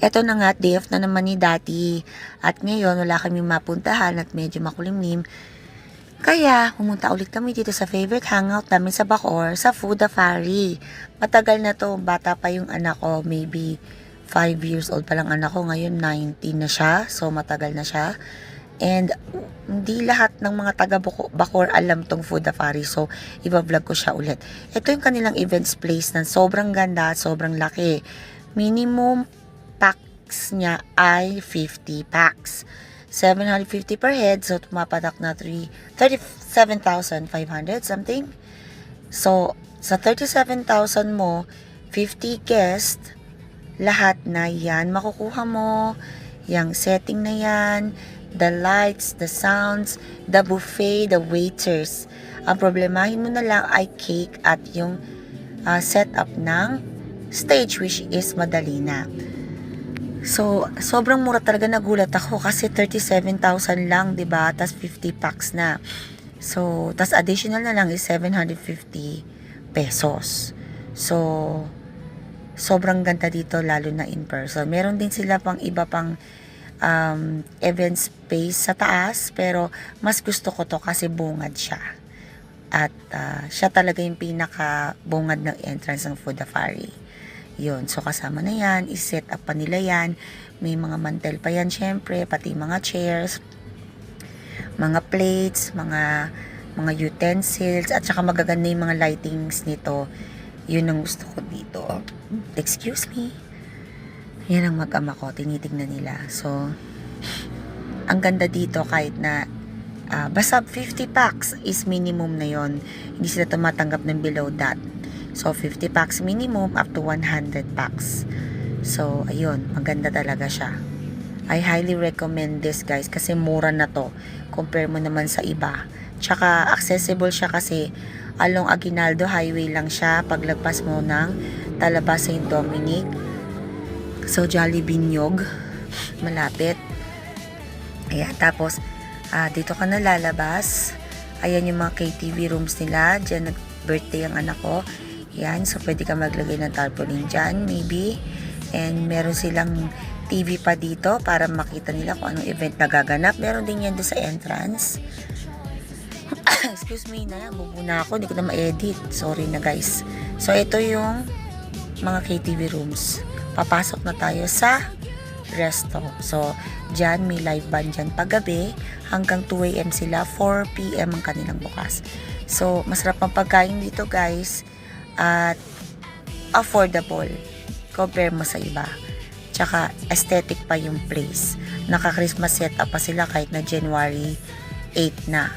Eto na nga, day off na naman ni Daddy. At ngayon, wala kami mapuntahan at medyo makulimlim. Kaya, pumunta ulit kami dito sa favorite hangout namin sa Bacoor, sa Foodafari. Matagal na to, bata pa yung anak ko, maybe 5 years old pa lang anak ko, ngayon 19 na siya, so matagal na siya. And hindi lahat ng mga taga Bacoor alam tong Foodafari, so iba-vlog ko siya ulit. Ito yung kanilang events place na sobrang ganda, sobrang laki. Minimum packs niya ay 50 packs. 750 per head, so tumapatak na 37,500 something. So, sa 37,000 mo, 50 guest, lahat na yan makukuha mo. Yung setting na yan, the lights, the sounds, the buffet, the waiters. Ang problemahin mo na lang ay cake at yung setup ng stage, which is madali na. So, sobrang mura talaga, nagulat ako kasi 37,000 lang, 'di ba? Tas 50 packs na. So, tas additional na lang is 750 pesos. So, sobrang ganda dito lalo na in person. Meron din sila pang iba pang event space sa taas, pero mas gusto ko to kasi bungad siya. At siya talaga yung pinaka bungad ng entrance ng Foodafari. Yun, so kasama na yan, i-set up pa nila yan, may mga mantel pa yan syempre, pati mga chairs, mga plates, mga utensils, at saka magaganda yung mga lightings nito. Yun ang gusto ko dito. Excuse me. Yan ang mag-ama ko, tinitignan nila. So, ang ganda dito kahit na basta 50 packs is minimum na yon, hindi sila tumatanggap ng below that. So, 50 packs minimum up to 100 packs. So, ayun, maganda talaga siya. I highly recommend this, guys, kasi mura na to. Compare mo naman sa iba. Tsaka, accessible siya kasi along Aguinaldo Highway lang siya. Paglagpas mo ng Talabas St. Dominic. So, Jollibee Nyog. Malapit. Ayan, tapos, dito ka na lalabas. Ayan yung mga KTV rooms nila. Diyan nag-birthday ang anak ko. Yan, so pwede ka maglagay ng tarpaulin dyan, maybe. And meron silang TV pa dito para makita nila kung anong event na gaganap. Meron din yan doon sa entrance. Excuse me na, bubuna ako, hindi ko na ma-edit. Sorry na, guys. So, ito yung mga KTV rooms. Papasok na tayo sa resto. So, dyan may live band dyan paggabi. Hanggang 2 AM sila, 4 PM ang kanilang bukas. So, masarap ang pagkain dito, guys. At affordable compare mo sa iba. Tsaka aesthetic pa yung place. Naka-Christmas setup pa sila kahit na January 8 na.